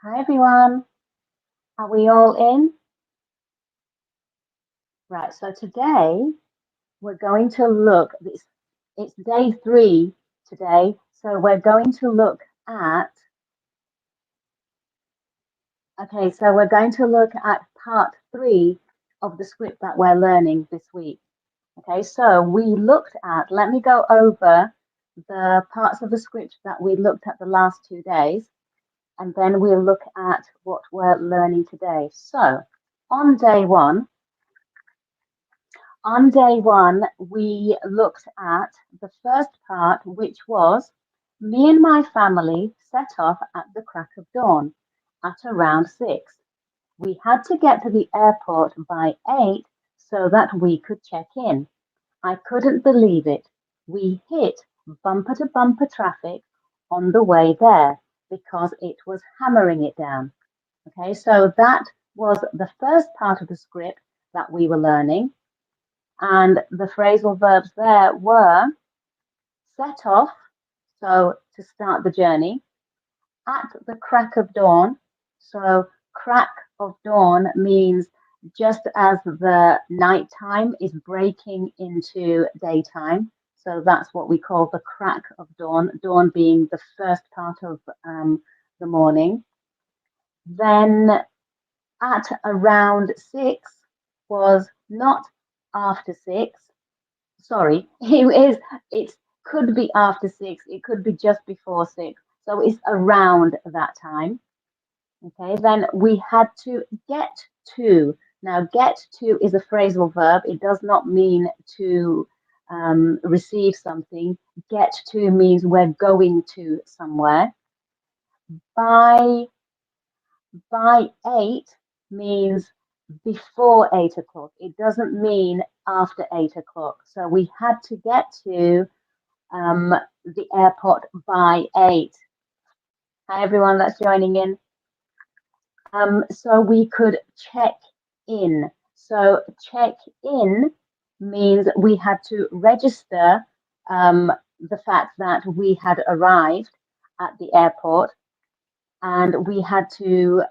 Hi everyone, are we all in? Right, so today we're going to look, it's day three today, so we're going to look at, we're going to look at part three of the script that we're learning this week. Okay, so we looked at, let me go over the parts of the script that we looked at the last 2 days, and then we'll look at what we're learning today. So on day one, On day one, we looked at the first part, which was me and my family set off at the crack of dawn at around 6. We had to get to the airport by 8 so that we could check in. I couldn't believe it. We hit bumper to bumper traffic on the way there because it was hammering it down. Okay, so that was the first part of the script that we were learning. And the phrasal verbs there were set off, so to start the journey, at the crack of dawn. So, crack of dawn means just as the nighttime is breaking into daytime. So, that's what we call the crack of dawn, dawn being the first part of the morning. Then at around 6 was not after 6. Sorry, it could be after 6, it could be just before 6. So it's around that time. Okay, then we had to get to. Now, get to is a phrasal verb. It does not mean to receive something. Get to means we're going to somewhere. By by 8 means before 8 o'clock. It doesn't mean after 8 o'clock. So we had to get to the airport by 8. Hi, everyone that's joining in. So we could check in. So check in means we had to register the fact that we had arrived at the airport, and we had to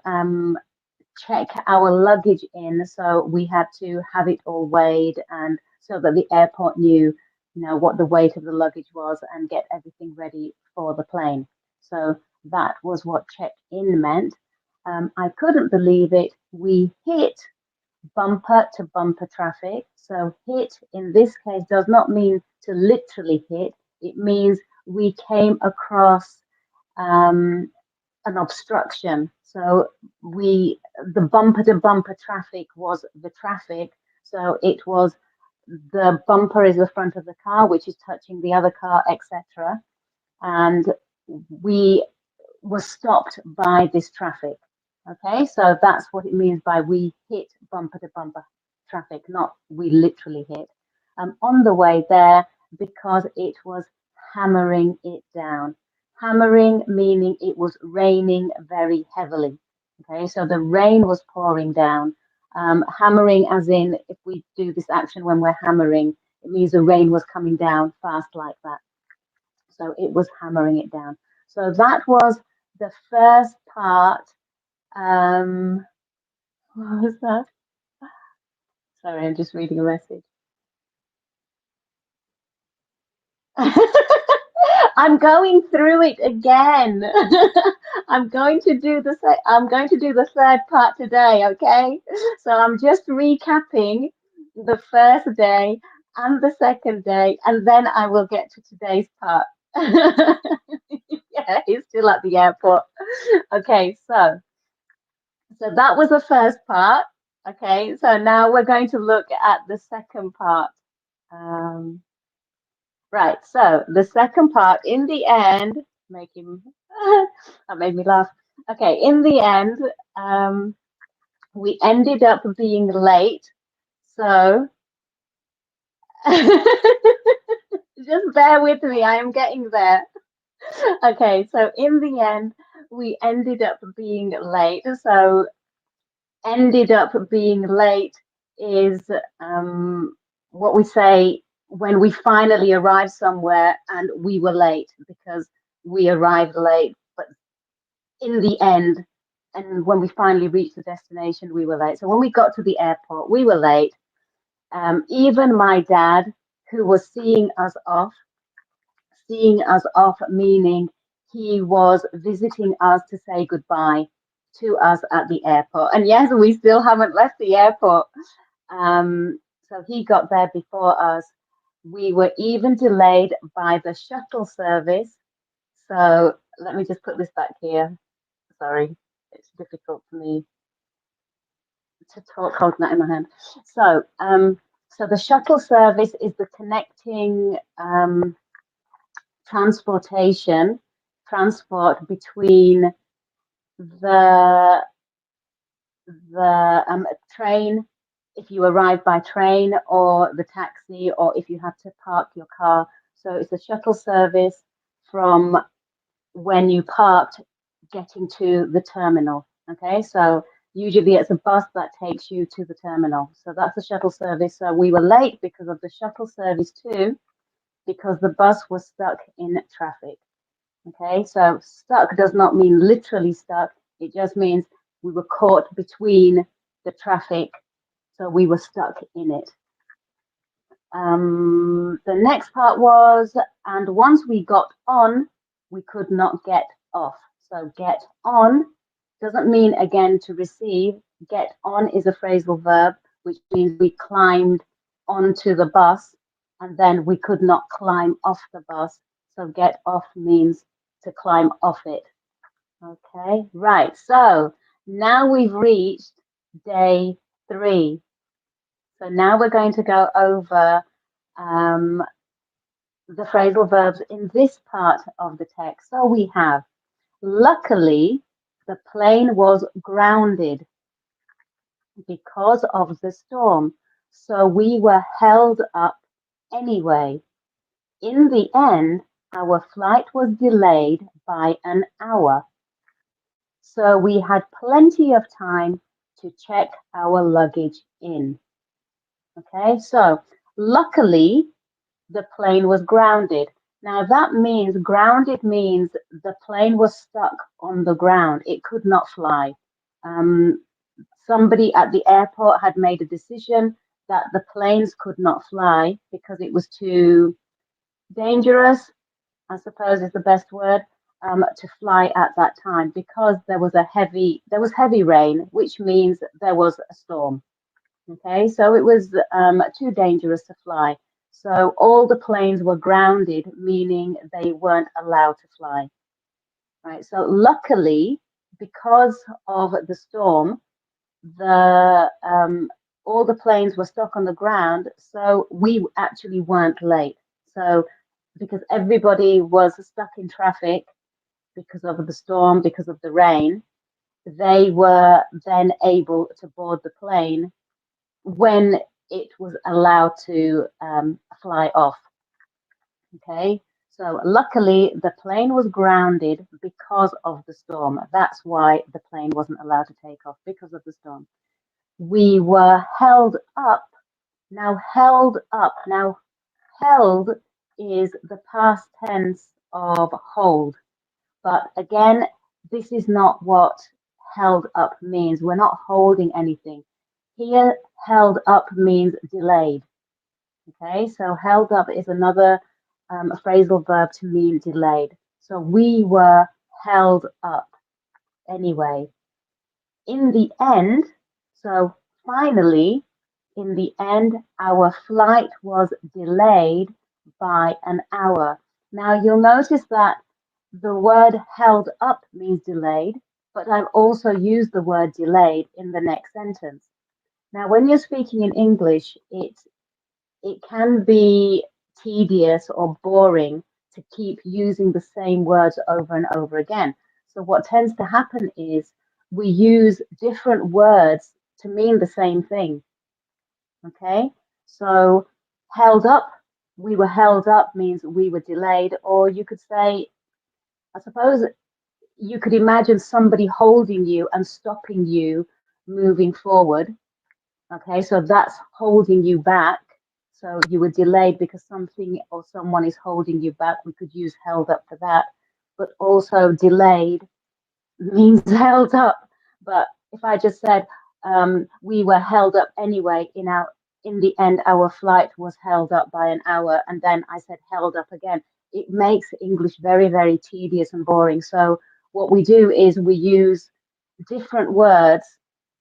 check our luggage in. So we had to have it all weighed, and so that the airport knew, what the weight of the luggage was and get everything ready for the plane. So that was what check in meant. I couldn't believe it. We hit bumper to bumper traffic. So hit in this case does not mean to literally hit. It means we came across an obstruction. So the bumper to bumper traffic was the traffic. So it was the bumper is the front of the car, which is touching the other car, etc. And we were stopped by this traffic. Okay, so that's what it means by we hit bumper to bumper traffic, not we literally hit. On the way there, because it was hammering it down. Hammering meaning it was raining very heavily. Okay, so the rain was pouring down. Hammering, as in, if we do this action when we're hammering, it means the rain was coming down fast like that. So it was hammering it down. So that was the first part. What was that? Sorry, I'm just reading a message. I'm going through it again. I'm going to do the third part today, okay? So I'm just recapping the first day and the second day, and then I will get to today's part. Yeah, he's still at the airport. Okay, so that was the first part. Okay, so now we're going to look at the second part. Um, Right. So the second part, in the end, making that made me laugh. Okay. In the end, we ended up being late. So just bear with me. I am getting there. Okay. So in the end, we ended up being late. So ended up being late is what we say when we finally arrive somewhere and we were late because we arrived late, but in the end, and when we finally reached the destination, we were late. So when we got to the airport, we were late. Even my dad, who was seeing us off, meaning he was visiting us to say goodbye to us at the airport. And yes, we still haven't left the airport. So he got there before us. We were even delayed by the shuttle service. So let me just put this back here. Sorry, it's difficult for me to talk holding that in my hand. So the shuttle service is the connecting transportation transport between the train, if you arrive by train, or the taxi, or if you have to park your car. So it's a shuttle service from when you parked getting to the terminal. Okay, so usually it's a bus that takes you to the terminal. So that's the shuttle service. So we were late because of the shuttle service too, because the bus was stuck in traffic. Okay, so stuck does not mean literally stuck, it just means we were caught between the traffic, so we were stuck in it. The next part was, and once we got on, we could not get off. So get on doesn't mean again to receive. Get on is a phrasal verb, which means we climbed onto the bus and then we could not climb off the bus. So get off means to climb off it. Okay, right. So now we've reached day 3. So now we're going to go over um, the phrasal verbs in this part of the text. So we have, luckily, the plane was grounded because of the storm. So we were held up anyway. In the end, our flight was delayed by an hour. So we had plenty of time to check our luggage in. Okay, so luckily, the plane was grounded. Now that means grounded means the plane was stuck on the ground. It could not fly. Um, Somebody at the airport had made a decision that the planes could not fly because it was too dangerous, I suppose is the best word, to fly at that time because there was heavy rain, which means there was a storm. Okay, so it was too dangerous to fly. So all the planes were grounded, meaning they weren't allowed to fly. Right. So luckily, because of the storm, the all the planes were stuck on the ground, so we actually weren't late. So because everybody was stuck in traffic because of the storm, because of the rain, they were then able to board the plane when it was allowed to fly off. Okay, so luckily the plane was grounded because of the storm. That's why the plane wasn't allowed to take off because of the storm. We were held up. Now, held up. Now, held is the past tense of hold. But again, this is not what held up means. We're not holding anything. Here, held up means delayed. Okay, so held up is another phrasal verb to mean delayed. So we were held up anyway. In the end, so finally, in the end, our flight was delayed by an hour. Now you'll notice that the word held up means delayed, but I've also used the word delayed in the next sentence. Now, when you're speaking in English, it can be tedious or boring to keep using the same words over and over again. So, what tends to happen is we use different words to mean the same thing. Okay, so held up, we were held up means we were delayed, or you could say, I suppose you could imagine somebody holding you and stopping you moving forward. Okay, so that's holding you back. So you were delayed because something or someone is holding you back. We could use held up for that. But also delayed means held up. But if I just said we were held up anyway, in the end our flight was held up by an hour, and then I said held up again, it makes English very, very tedious and boring. So what we do is we use different words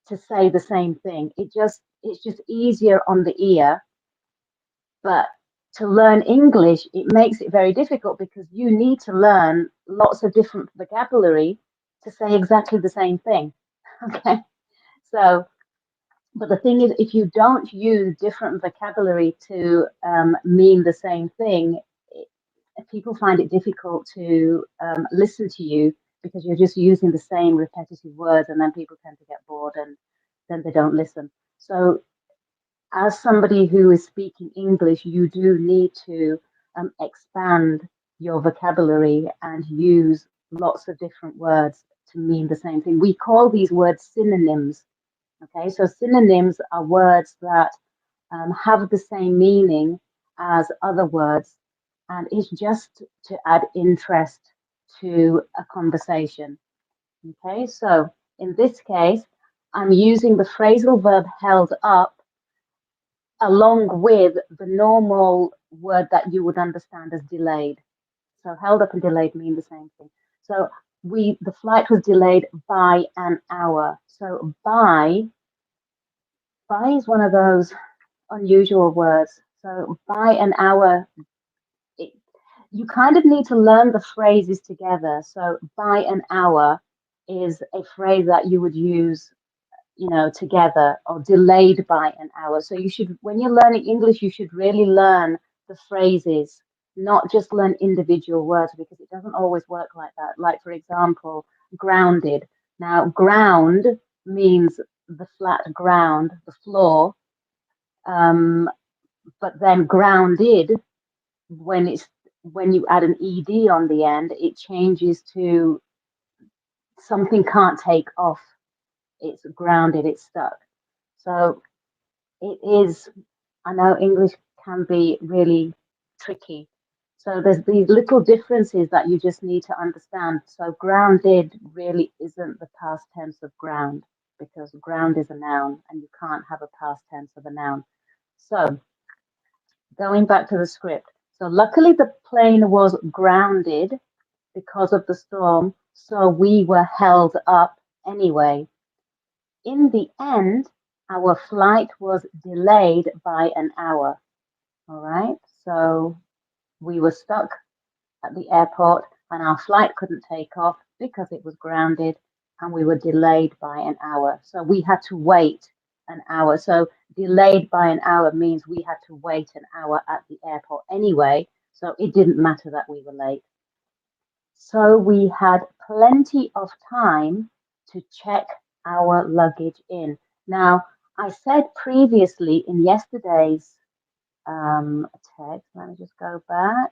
to say the same thing. It's just easier on the ear, but to learn English, it makes it very difficult because you need to learn lots of different vocabulary to say exactly the same thing. Okay. So, but the thing is, if you don't use different vocabulary to mean the same thing, it, people find it difficult to listen to you because you're just using the same repetitive words, and then people tend to get bored and then they don't listen. So as somebody who is speaking English, you do need to expand your vocabulary and use lots of different words to mean the same thing. We call these words synonyms. Okay, so synonyms are words that have the same meaning as other words, and it's just to add interest to a conversation. Okay, so in this case, I'm using the phrasal verb held up along with the normal word that you would understand as delayed. So held up and delayed mean the same thing. So the flight was delayed by an hour. So by is one of those unusual words. So by an hour, it, you kind of need to learn the phrases together. So by an hour is a phrase that you would use, together, or delayed by an hour. So you should, when you're learning English, you should really learn the phrases, not just learn individual words, because it doesn't always work like that. Like, for example, grounded. Now, ground means the flat ground, the floor, um, but then grounded, when it's when you add an ed on the end, it changes to something can't take off. It's grounded, it's stuck. So it is, I know English can be really tricky. So there's these little differences that you just need to understand. So grounded really isn't the past tense of ground, because ground is a noun and you can't have a past tense of a noun. So going back to the script. So luckily the plane was grounded because of the storm, so we were held up anyway. In the end, our flight was delayed by an hour. All right. So we were stuck at the airport and our flight couldn't take off because it was grounded, and we were delayed by an hour. So we had to wait an hour. So delayed by an hour means we had to wait an hour at the airport anyway. So it didn't matter that we were late. So we had plenty of time to check our luggage in. Now, I said previously in yesterday's text, let me just go back.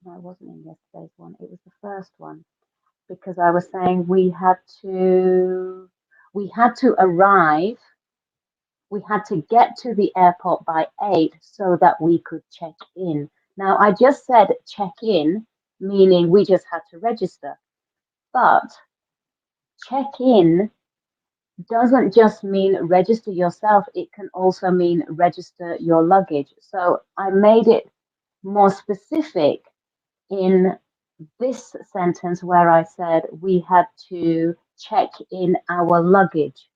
No, it wasn't in yesterday's one, it was the first one, because I was saying we had to arrive, we had to get to the airport by 8 so that we could check in. Now, I just said check in, meaning we just had to register. But check in doesn't just mean register yourself, it can also mean register your luggage. So I made it more specific in this sentence where I said we had to check in our luggage.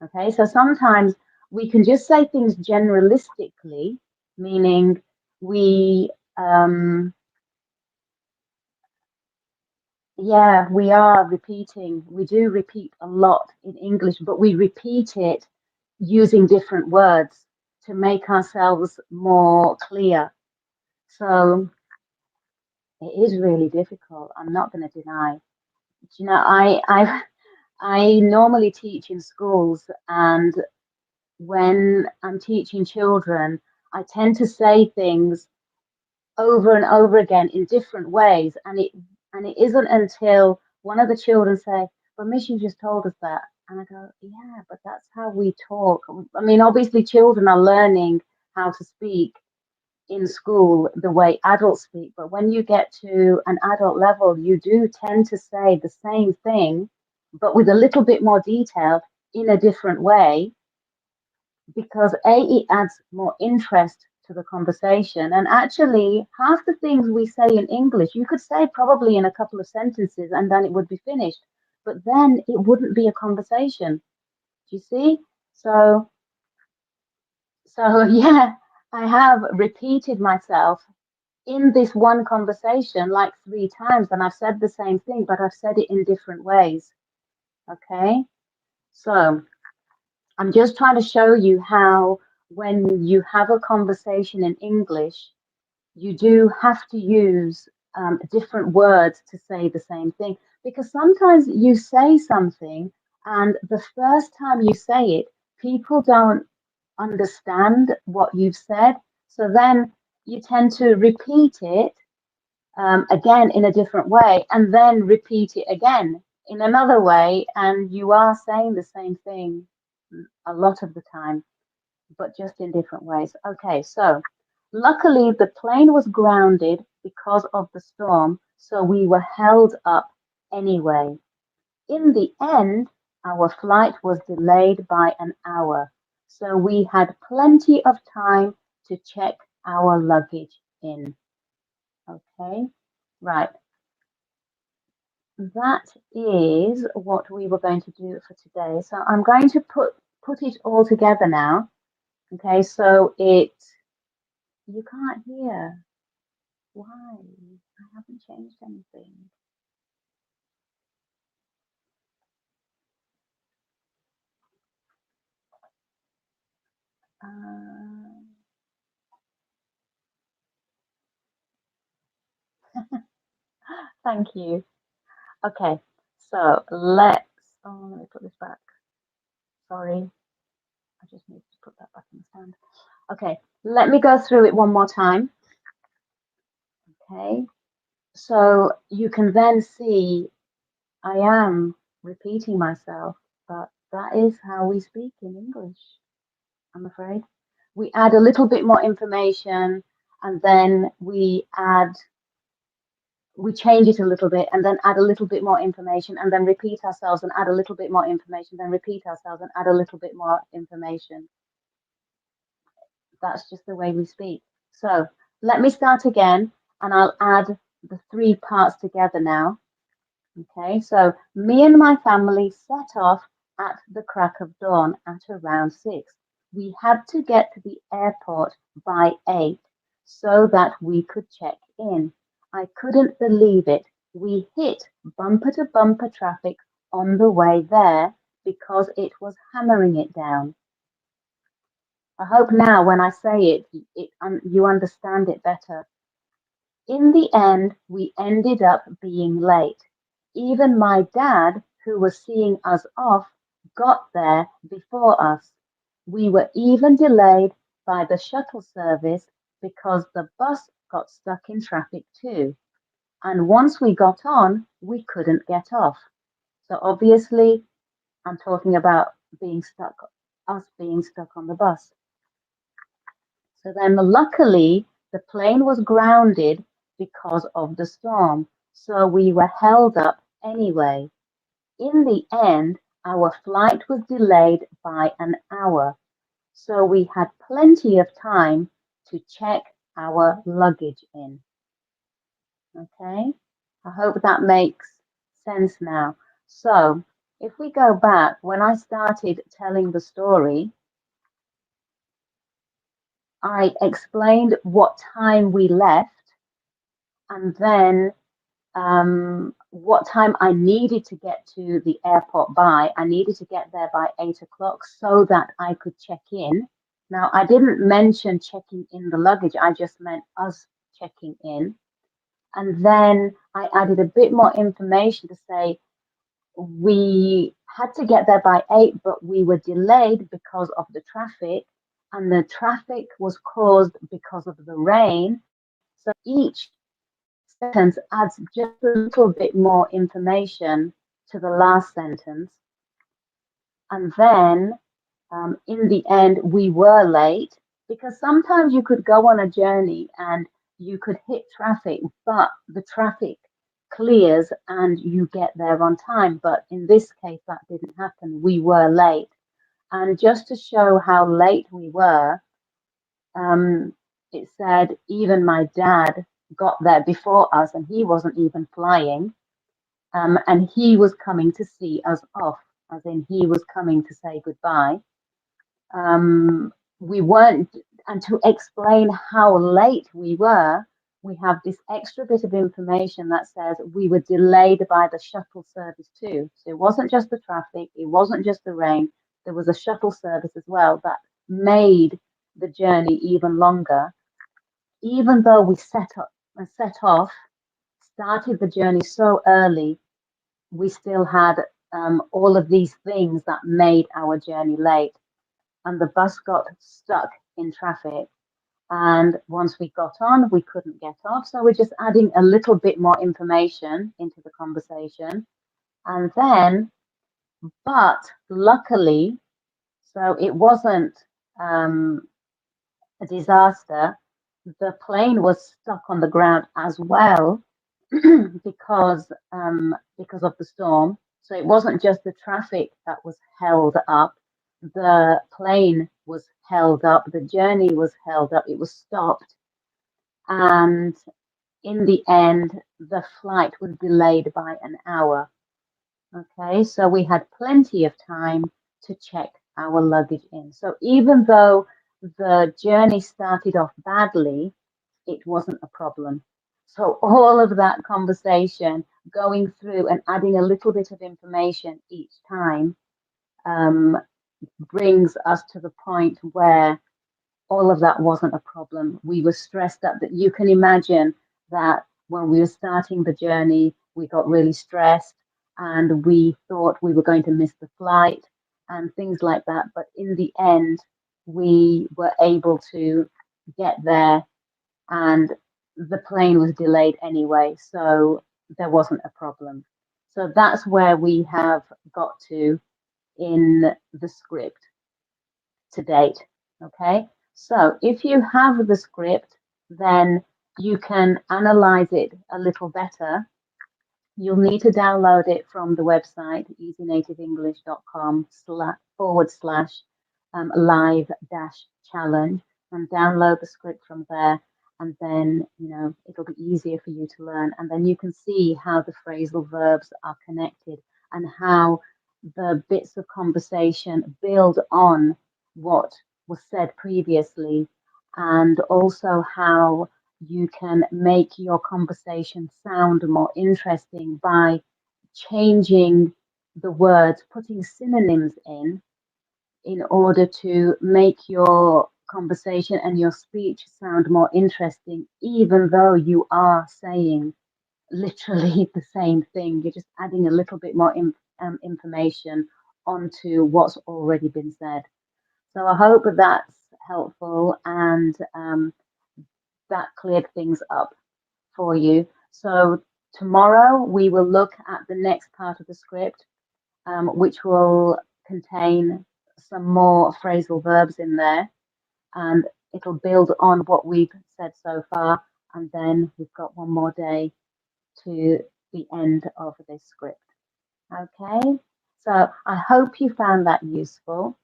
Okay, so sometimes we can just say things generalistically, meaning we yeah, we are repeating. We do repeat a lot in English, but we repeat it using different words to make ourselves more clear. So it is really difficult. I'm not going to deny. I normally teach in schools, and when I'm teaching children, I tend to say things over and over again in different ways, and it isn't until one of the children say, "But Miss, you just told us that," and I go, "Yeah, but that's how we talk." I mean, obviously, children are learning how to speak in school the way adults speak, but when you get to an adult level, you do tend to say the same thing but with a little bit more detail in a different way, because it adds more interest to the conversation. And actually, half the things we say in English, you could say probably in a couple of sentences and then it would be finished, but then it wouldn't be a conversation. Do you see? So, so yeah, I have repeated myself in this one conversation like 3 times, and I've said the same thing, but I've said it in different ways. Okay. So I'm just trying to show you how when you have a conversation in English, you do have to use different words to say the same thing. Because sometimes you say something, and the first time you say it, people don't understand what you've said. So then you tend to repeat it again in a different way, and then repeat it again in another way. And you are saying the same thing a lot of the time, but just in different ways. Okay, so luckily the plane was grounded because of the storm, so we were held up anyway. In the end, our flight was delayed by an hour, so we had plenty of time to check our luggage in. Okay, right. That is what we were going to do for today. So I'm going to put it all together now. Okay, so you can't hear. Why? I haven't changed anything. Uh, Thank you. Okay, so let me put this back. Sorry, I just need to put that back in the stand. Okay, let me go through it one more time. Okay, so you can then see I am repeating myself, but that is how we speak in English, I'm afraid. We add a little bit more information, and then we change it a little bit and then add a little bit more information and then repeat ourselves and add a little bit more information, then repeat ourselves and add a little bit more information. That's just the way we speak. So let me start again, and I'll add the 3 parts together now. Okay, so me and my family set off at the crack of dawn at around 6. We had to get to the airport by 8 so that we could check in. I couldn't believe it. We hit bumper to bumper traffic on the way there because it was hammering it down. I hope now when I say you understand it better. In the end, we ended up being late. Even my dad, who was seeing us off, got there before us. We were even delayed by the shuttle service because the bus got stuck in traffic too. And once we got on, we couldn't get off. So obviously, I'm talking about us being stuck on the bus. So then, luckily, the plane was grounded because of the storm, so we were held up anyway. In the end, our flight was delayed by an hour, so we had plenty of time to check our luggage in. Okay, I hope that makes sense now. So, if we go back, when I started telling the story, I explained what time we left and then what time I needed to get to the airport by. I needed to get there by 8 o'clock so that I could check in. Now, I didn't mention checking in the luggage, I just meant us checking in. And then I added a bit more information to say we had to get there by 8, but we were delayed because of the traffic, and the traffic was caused because of the rain. So each sentence adds just a little bit more information to the last sentence. And then in the end, we were late because sometimes you could go on a journey and you could hit traffic, but the traffic clears and you get there on time. But in this case, that didn't happen. We were late. And just to show how late we were, um, it said even my dad got there before us and he wasn't even flying. And he was coming to see us off, as in he was coming to say goodbye. We weren't, and to explain how late we were, we have this extra bit of information that says we were delayed by the shuttle service too. So it wasn't just the traffic, it wasn't just the rain, there was a shuttle service as well that made the journey even longer. Even though we set off, started the journey so early, we still had all of these things that made our journey late. And the bus got stuck in traffic. And once we got on, we couldn't get off. So we're just adding a little bit more information into the conversation. And then, but luckily, so it wasn't um, a disaster. The plane was stuck on the ground as well because of the storm. So it wasn't just the traffic that was held up. The plane was held up. The journey was held up. It was stopped. And in the end, the flight was delayed by an hour. Okay, so we had plenty of time to check our luggage in. So even though the journey started off badly, it wasn't a problem. So all of that conversation, going through and adding a little bit of information each time, um, brings us to the point where all of that wasn't a problem. We were stressed out that you can imagine that when we were starting the journey, we got really stressed and we thought we were going to miss the flight and things like that. But in the end, we were able to get there and the plane was delayed anyway, so there wasn't a problem. So that's where we have got to in the script to date. Okay, so if you have the script, then you can analyze it a little better. You'll need to download it from the website easynativenglish.com / live dash challenge and download the script from there. And then, it'll be easier for you to learn. And then you can see how the phrasal verbs are connected and how the bits of conversation build on what was said previously, and also how you can make your conversation sound more interesting by changing the words, putting synonyms in order to make your conversation and your speech sound more interesting, even though you are saying literally the same thing. You're just adding a little bit more information onto what's already been said. So I hope that's helpful and that cleared things up for you. So tomorrow we will look at the next part of the script, which will contain some more phrasal verbs in there, and it'll build on what we've said so far. And then we've got one more day to the end of this script. Okay, so I hope you found that useful.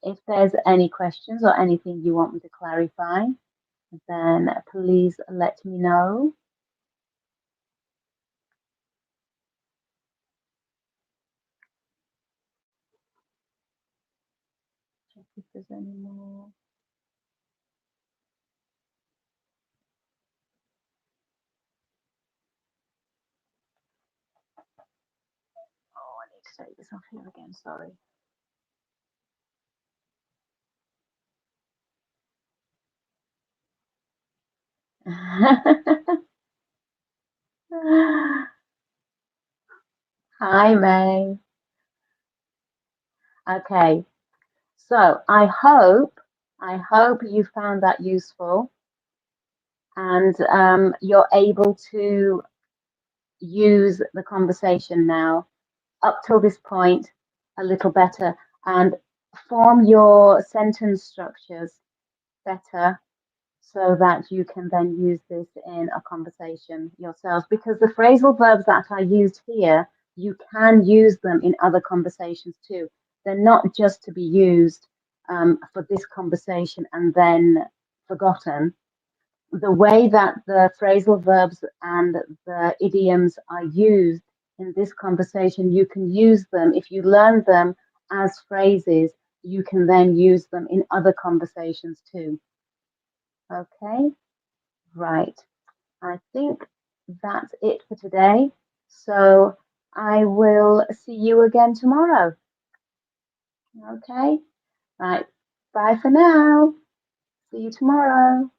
If there's any questions or anything you want me to clarify, then please let me know. Check if there's any more. Oh, I need to take this off here again, sorry. Hi, May. Okay, so I hope you found that useful and you're able to use the conversation now up till this point a little better and form your sentence structures better so that you can then use this in a conversation yourselves. Because the phrasal verbs that are used here, you can use them in other conversations too. They're not just to be used for this conversation and then forgotten. The way that the phrasal verbs and the idioms are used in this conversation, you can use them if you learn them as phrases, you can then use them in other conversations too. Okay, right. I think that's it for today. So I will see you again tomorrow. Okay, right. Bye for now. See you tomorrow.